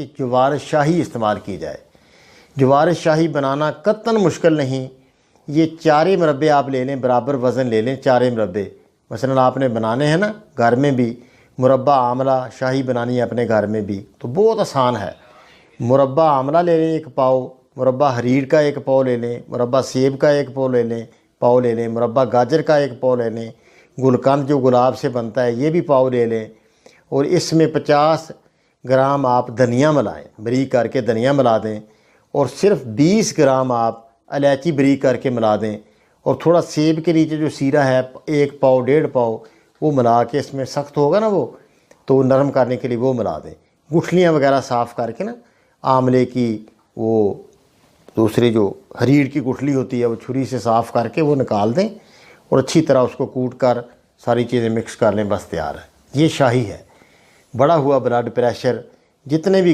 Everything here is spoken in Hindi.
कि जवार शाही इस्तेमाल की जाए। जवार शाही बनाना कतन मुश्किल नहीं। ये 4 मुरब्बे आप ले लें, बराबर वज़न ले लें 4 मुरब्बे। मसलन आपने बनाने हैं ना घर में भी, मुरब्बा आमला शाही बनानी है अपने घर में भी, तो बहुत आसान है। मुरब्बा आमला ले लें 1 पाव, मुरब्बा हरीर का 1 पाव ले लें, मुरब्बा सेब का 1 पाव ले लें, मुरब्बा गाजर का 1 पाव ले लें, गुलकंद जो गुलाब से बनता है ये भी पाव ले लें। और इसमें 50 ग्राम आप धनिया मिलाएं, बारीक करके धनिया मिला दें। और सिर्फ 20 ग्राम आप इलायची बारीक करके मिला दें। और थोड़ा सेब के नीचे जो सीरा है 1 पाव 1.5 पाव वो मिला के, इसमें सख्त होगा ना वो, तो नरम करने के लिए वो मिला दें। गुठलियाँ वगैरह साफ़ करके ना आमले की, वो दूसरी जो हरीर की गुठली होती है वो छुरी से साफ़ करके वो निकाल दें और अच्छी तरह उसको कूट कर सारी चीज़ें मिक्स कर लें, बस तैयार है। ये शाही है। बढ़ा हुआ ब्लड प्रेशर, जितने भी